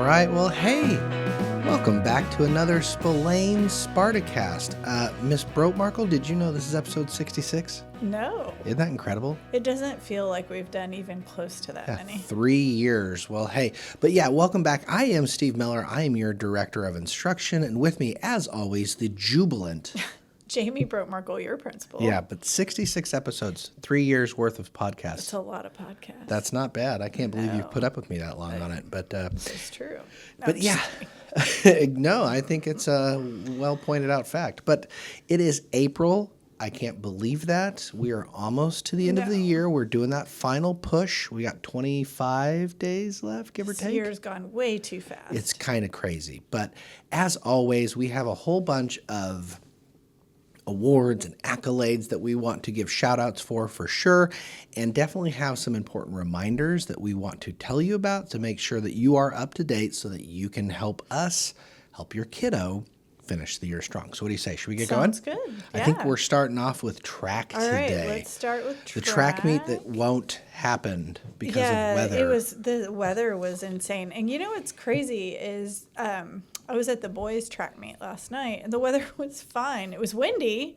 right. Well, hey, welcome back to another Spillane SpartaCast. Miss Brotemarkle, did you know this is episode 66? No. Isn't that incredible? It doesn't feel like we've done even close to that many. 3 years. Well, hey, but yeah, welcome back. I am Steve Miller. I am your director of instruction, and with me, as always, the jubilant Jamie Brotemarkle, your principal. Yeah, but 66 episodes, 3 years worth of podcasts. That's a lot of podcasts. That's not bad. I can't believe you've put up with me that long on it. But it's true. No, but yeah, no, I think it's a well pointed out fact. But it is April. I can't believe that. We are almost to the end of the year. We're doing that final push. We got 25 days left, give or take. This year's gone way too fast. It's kind of crazy. But as always, we have a whole bunch of awards and accolades that we want to give shout outs for sure, and definitely have some important reminders that we want to tell you about to make sure that you are up to date so that you can help us help your kiddo finish the year strong. So what do you say? Should we get going? Sounds good. I think we're starting off with track All today. right, let's start with track. The track meet that won't happen because of weather. The weather was insane. And you know what's crazy is I was at the boys' track meet last night, and the weather was fine. It was windy,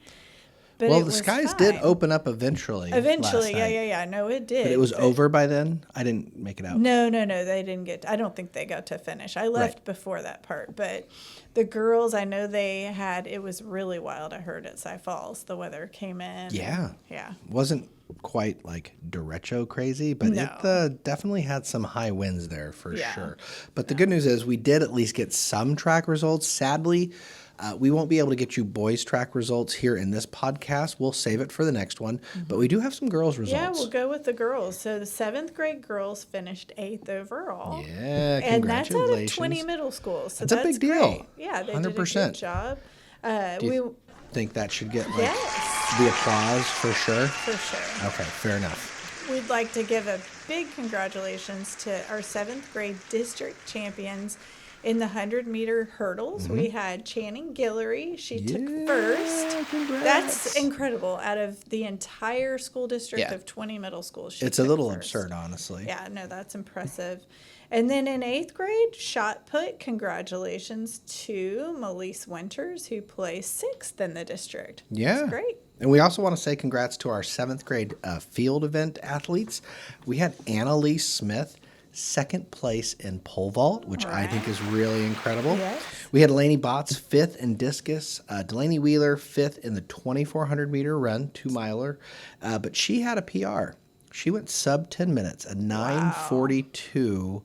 but the skies did open up eventually. Eventually, last night. yeah. No, it did. But it was over by then? I didn't make it out. No. They didn't get. I don't think they got to finish. I left before that part, but the girls, I know they had. It was really wild. I heard at Cy Falls, the weather came in. Yeah. Yeah. Wasn't quite like derecho crazy, but it definitely had some high winds there for sure. But the good news is we did at least get some track results. Sadly, we won't be able to get you boys track results here in this podcast. We'll save it for the next one. But we do have some girls results. Yeah, we'll go with the girls. So the 7th grade girls finished 8th overall. Yeah, and that's out of 20 congratulations. middle schools. So that's a big deal. Great. Yeah, they 100%. did a good job. Do you think that should get the applause for sure? For sure. Okay, fair enough. We'd like to give a big congratulations to our 7th grade district champions in the 100-meter hurdles. We had Channing Guillory. She took first. Congrats. That's incredible. Out of the entire school district of 20 middle schools, she It's a little first. absurd, honestly. Yeah, no, that's impressive. And then in 8th grade, shot put, congratulations to Melise Winters, who placed 6th in the district. Yeah. That's great. And we also want to say congrats to our 7th grade field event athletes. We had Annalise Smith, 2nd place in pole vault, which I think is really incredible. Yes. We had Lainey Botts, 5th in discus. Delaney Wheeler, 5th in the 2,400 meter run, 2-miler. But she had a PR. She went sub 10 minutes, a 9:42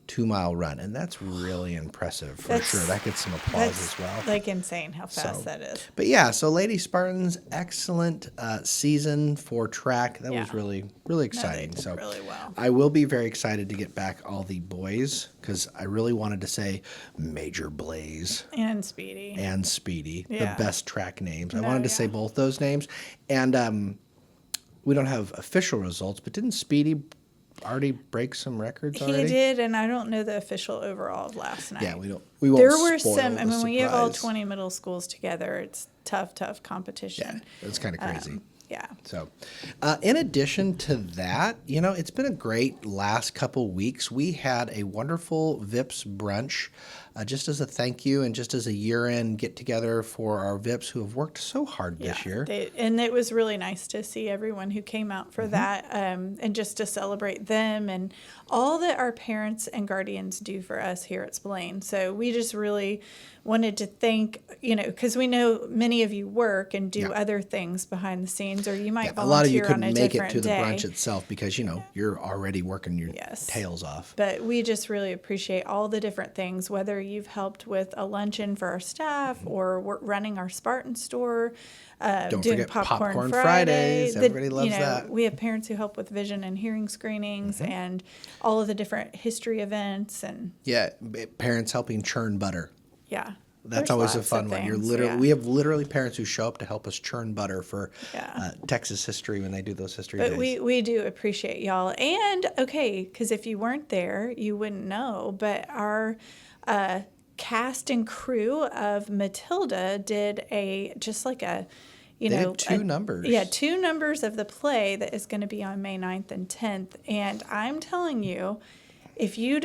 2-mile run, and that's really impressive for sure. That gets some applause as well. Like insane how fast that is. But yeah, so Lady Spartans, excellent season for track. That was really, really exciting. No, they did really well. I will be very excited to get back all the boys because I really wanted to say Major Blaze And Speedy. the best track names. I wanted to say both those names, and we don't have official results, but didn't Speedy already break some records already? He did, and I don't know the official overall of last night. Yeah, we won't There were spoil some. I the mean, when you have all surprise. 20 middle schools together, it's tough competition. Yeah, it's kind of crazy. Yeah. So, in addition to that, it's been a great last couple weeks. We had a wonderful VIPS brunch just as a thank you and just as a year-end get-together for our VIPS who have worked so hard this year. And it was really nice to see everyone who came out for that and just to celebrate them and all that our parents and guardians do for us here at Spillane. So we just really wanted to thank, because we know many of you work and do other things behind the scenes, or you might volunteer on a different day. A lot of you couldn't make it to the brunch itself because, you're already working your tails off. But we just really appreciate all the different things, whether you've helped with a luncheon for our staff or we're running our Spartan store, Don't doing forget Popcorn Fridays. Everybody loves that. We have parents who help with vision and hearing screenings and all of the different history events. And parents helping churn butter. Yeah. That's always a fun one. We have literally parents who show up to help us churn butter for Texas history when they do those history days. But we do appreciate y'all. And because if you weren't there, you wouldn't know. But our cast and crew of Matilda did they had two numbers. Yeah, 2 numbers of the play that is going to be on May 9th and 10th. And I'm telling you, If you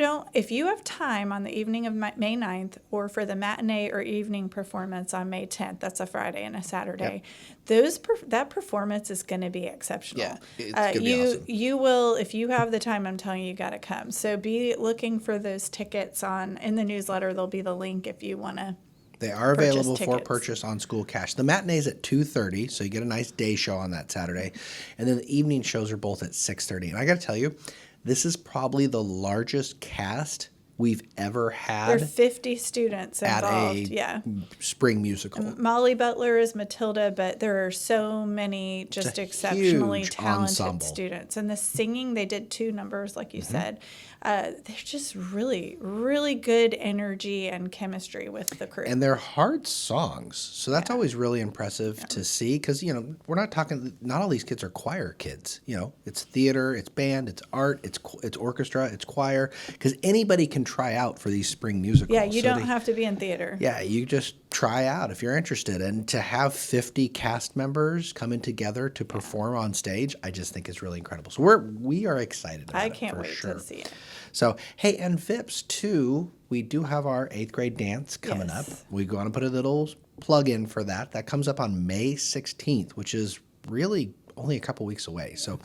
have time on the evening of May 9th or for the matinee or evening performance on May 10th, that's a Friday and a Saturday, that performance is going to be exceptional. Yeah, it's going to be awesome. You will, if you have the time, I'm telling you, you got to come. So be looking for those tickets in the newsletter. There'll be the link if you want to. They are available for purchase on School Cash. The matinee's at 2:30, so you get a nice day show on that Saturday. And then the evening shows are both at 6:30. And I got to tell you, this is probably the largest cast we've ever had. There are 50 students involved. At a spring musical. Molly Butler is Matilda, but there are so many just exceptionally talented students. And the singing, they did 2 numbers, like you said. They're just really, really good energy and chemistry with the crew. And they're hard songs. So that's always really impressive to see because, we're not talking, not all these kids are choir kids. It's theater, it's band, it's art, it's orchestra, it's choir. Because anybody can try out for these spring musicals. Yeah, you don't have to be in theater. Yeah, you just try out if you're interested. And to have 50 cast members coming together to perform on stage, I just think is really incredible. So we are excited about it. I can't wait to see it. So, hey, and VIPS too, we do have our 8th grade dance coming up. We're going to put a little plug in for that. That comes up on May 16th, which is really only a couple weeks away. So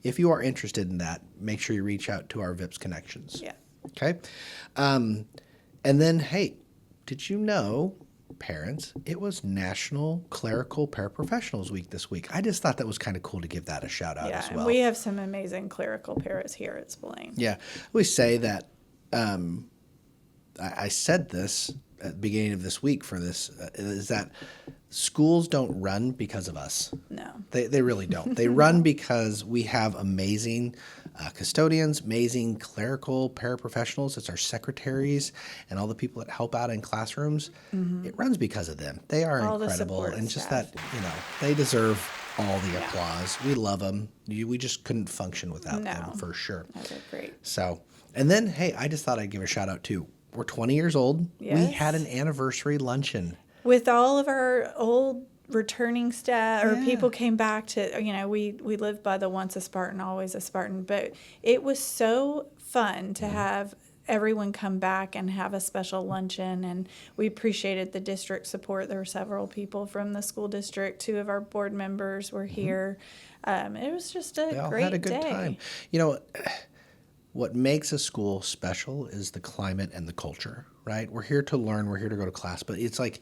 if you are interested in that, make sure you reach out to our VIPS connections. Yeah. Okay. And then, hey, did you know, parents, it was National Clerical Paraprofessionals Week this week. I just thought that was kind of cool to give that a shout out as well. And we have some amazing clerical paras here at Spillane. Yeah. We say that, I said this at the beginning of this week for this, is that schools don't run because of us. No. They really don't. They run because we have amazing custodians, amazing clerical paraprofessionals. It's our secretaries and all the people that help out in classrooms. It runs because of them. They are all incredible. And just that, they deserve all the applause. We love them. We just couldn't function without them for sure. They're great. So, and then, hey, I just thought I'd give a shout out too. We're 20 years old. Yes. We had an anniversary luncheon. With all of our old returning staff or people came back to, we lived by the once a Spartan, always a Spartan, but it was so fun to have everyone come back and have a special luncheon, and we appreciated the district support. There were several people from the school district. 2 of our board members were here. It was just a great day. They all had a good time. What makes a school special is the climate and the culture, right? We're here to learn, we're here to go to class, but it's like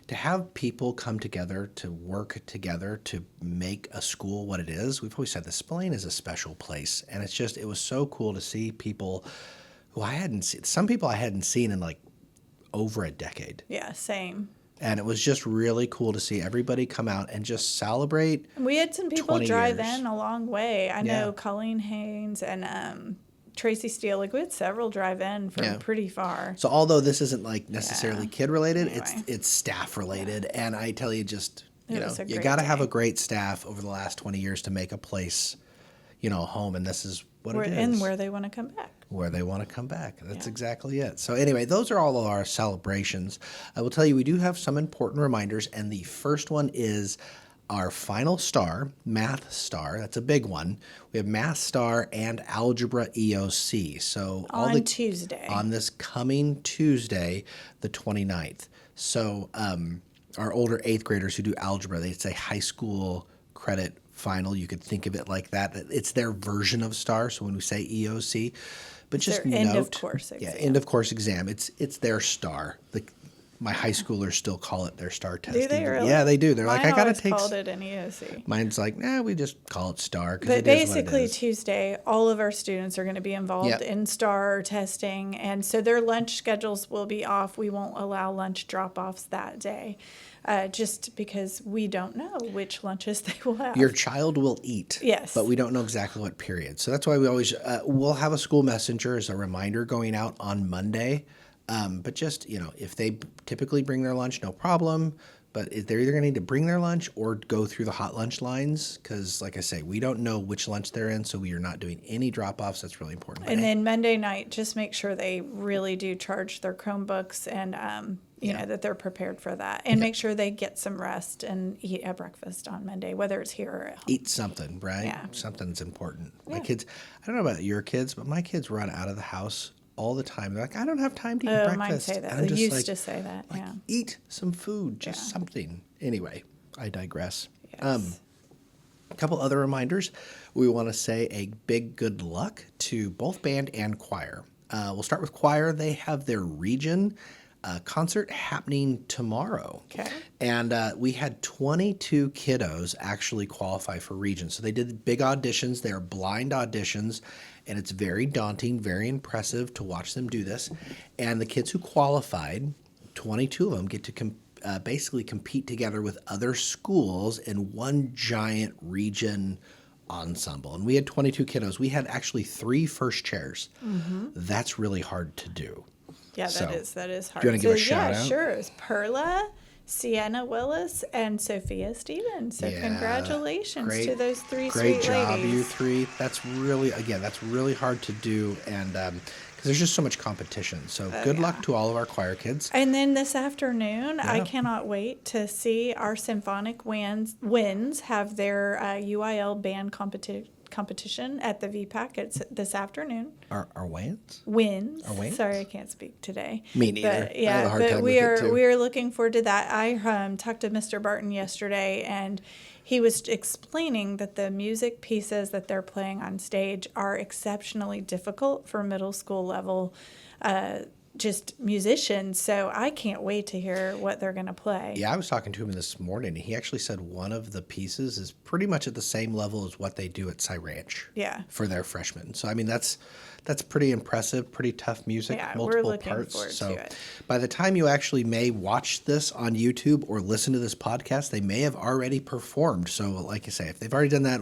to have people come together to work together to make a school what it is. We've always said the Spillane is a special place, and it was so cool to see people who I hadn't seen. Some people I hadn't seen in like over a decade. Yeah, same. And it was just really cool to see everybody come out and just celebrate. We had some people drive in a long way. I know Colleen Haynes and Tracy Steele, we had several drive in from pretty far. So although this isn't like necessarily kid related, it's staff related. And I tell you, just you got to have a great staff over the last 20 years to make a place, a home. And this is what it is. And where they want to come back. Where they want to come back. That's exactly it. So anyway, those are all of our celebrations. I will tell you, we do have some important reminders. And the first one is our final star, Math Star. That's a big one. We have Math Star and Algebra EOC. So on Tuesday. On this coming Tuesday, the 29th. So our older 8th graders who do algebra, they'd say high school credit final. You could think of it like that. It's their version of STAR. So when we say EOC, but just note, end of course exam. Yeah, end of course exam. It's their STAR. My high schoolers still call it their STAR test. Do they really? Yeah, they do. They're Mine like, I gotta take. Called it an EOC. Mine's like, we just call it STAR. But basically, Tuesday, all of our students are going to be involved in STAR testing, and so their lunch schedules will be off. We won't allow lunch drop-offs that day, just because we don't know which lunches they will have. Your child will eat. Yes. But we don't know exactly what period. So that's why we always we'll have a school messenger as a reminder going out on Monday. But just, if they typically bring their lunch, no problem. But they're either going to need to bring their lunch or go through the hot lunch lines because, like I say, we don't know which lunch they're in, so we are not doing any drop-offs. That's really important. And then Monday night, just make sure they really do charge their Chromebooks and you know, that they're prepared for that, and make sure they get some rest and eat at breakfast on Monday, whether it's here or at home. Eat something, right? Yeah. Something's important. Yeah. My kids, I don't know about your kids, but my kids run out of the house all the time. They're like, I don't have time to eat breakfast. Mine say that. And I'm They just used like, to say that, yeah. Eat some food, just something. Anyway, I digress. Yes. A couple other reminders. We want to say a big good luck to both band and choir. We'll start with choir. They have their region concert happening tomorrow. Okay. And we had 22 kiddos actually qualify for region. So they did big auditions. They're blind auditions, and it's very daunting, very impressive to watch them do this. And the kids who qualified, 22 of them, get to basically compete together with other schools in one giant region ensemble. And we had 22 kiddos. We had actually 3 first chairs. That's really hard to do. Yeah, So, that is hard. do you wanna give a shout out? Sure. It's Perla, Sienna Willis, and Sophia Stevens. So Yeah. congratulations Great- to those 3 Great sweet job, ladies. you 3. That's really hard to do, and because there's just so much competition. So good luck to all of our choir kids. And then this afternoon, I Yeah. cannot wait to see our symphonic winds have their UIL band competition at the VPAC. It's this afternoon. Our Wayans? Winds. Our winds? Sorry, I can't speak today. Me neither. But, I have a hard but time we with are it, too. we are looking forward to that. I talked to Mr. Barton yesterday, and he was explaining that the music pieces that they're playing on stage are exceptionally difficult for middle school level just musicians. So I can't wait to hear what they're going to play. Yeah, I was talking to him this morning, and he actually said one of the pieces is pretty much at the same level as what they do at Cy Ranch. Yeah. For their freshmen. So I mean that's pretty impressive, pretty tough music, Yeah, we're multiple looking parts. forward So to it. by the time you actually may watch this on YouTube or listen to this podcast, they may have already performed. So like you say, if they've already done that,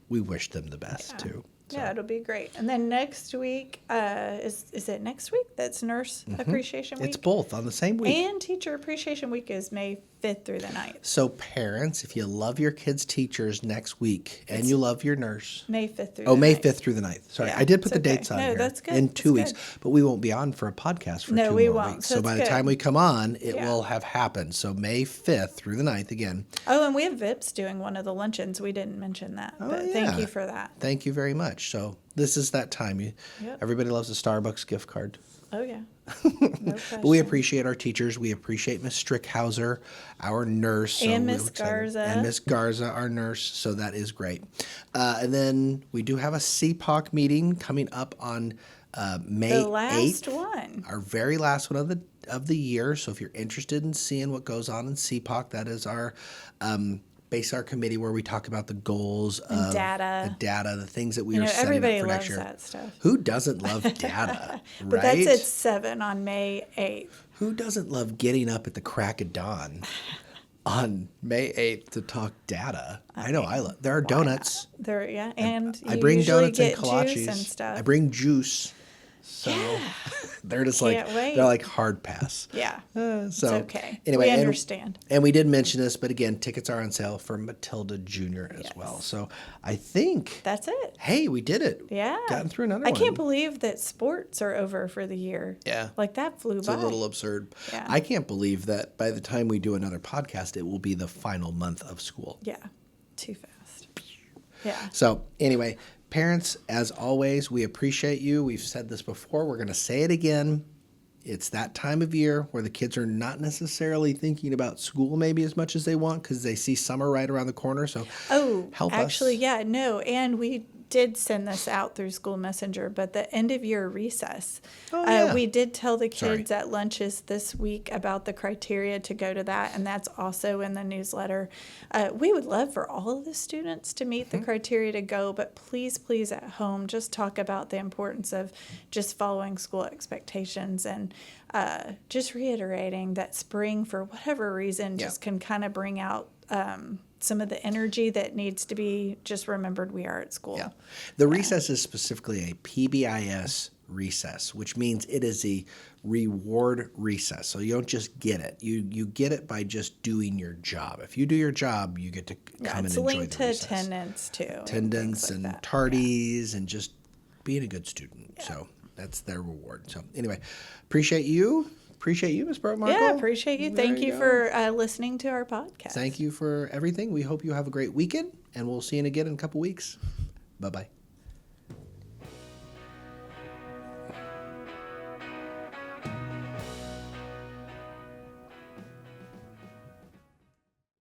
we wish them the best too. So, Yeah, it'll be great. And then next week, is it next week? That's Nurse Appreciation Week. it's both on the same week. And Teacher Appreciation Week is May 5th through the 9th. So parents, if you love your kids' teachers next week and you love your nurse. May 5th through Oh, the May 9th. 5th through the 9th. Sorry, Yeah, I did put it's the okay. dates on No, here. that's good. In That's 2 weeks. good. But we won't be on for a podcast for No, 2 we more won't. weeks. So So it's by the good. time we come on, it Yeah. will have happened. So May 5th through the 9th again. Oh, and we have VIPS doing one of the luncheons. We didn't mention that, but thank yeah. you for that. Thank you very much. So this is that time. Yep. Everybody loves a Starbucks gift card. Oh, yeah. No But we question. appreciate our teachers. We appreciate Miss Strickhauser, our nurse. So And we're Miss excited. Garza. And Miss Garza, our nurse. So that is great. And then we do have a CPOC meeting coming up on May The last 8th. one. Our very last one of the year. So if you're interested in seeing what goes on in CPOC, that is our our committee where we talk about the goals of data. the things that we You are know, setting everybody up for loves next year. that stuff. Who doesn't love data, But right? that's at 7 on May 8th. Who doesn't love getting up at the crack of dawn on May 8th to talk data? I know I love. There are donuts. There, yeah, and I you bring usually donuts and get kolaches. juice and stuff. I bring juice. So they're just like Can't wait. they're like hard pass. Yeah, So it's okay. Anyway, We and- understand. And we did mention this, but again, tickets are on sale for Matilda Jr. as Yes. well. So I think, That's it. hey, we did it. Yeah. Gotten through another I one. can't believe that sports are over for the year. Yeah. Like that flew It's by. a little absurd. Yeah. I can't believe that by the time we do another podcast, it will be the final month of school. Yeah. Too fast. Yeah. So anyway, parents, as always, we appreciate you. We've said this before. We're going to say it again. It's that time of year where the kids are not necessarily thinking about school maybe as much as they want because they see summer right around the corner. So help actually, us. yeah, no. And we did send this out through School Messenger, but the end of year recess, yeah. we did tell the Sorry. kids at lunches this week about the criteria to go to that, and that's also in the newsletter. We would love for all of the students to meet the criteria to go, but please, please at home, just talk about the importance of just following school expectations and just reiterating that spring, for whatever reason, just can kind of bring out some of the energy that needs to be just remembered we are at school. Yeah. The recess is specifically a PBIS recess, which means it is a reward recess. So you don't just get it. You get it by just doing your job. If you do your job, you get to Yeah, come it's and enjoy linked the to recess. attendance too. Attendance things and like that. tardies and just being a good student. So that's their reward. So anyway, appreciate you. Appreciate you, Miss Markle. Yeah, appreciate you. There Thank you go. for listening to our podcast. Thank you for everything. We hope you have a great weekend, and we'll see you again in a couple weeks. Bye-bye.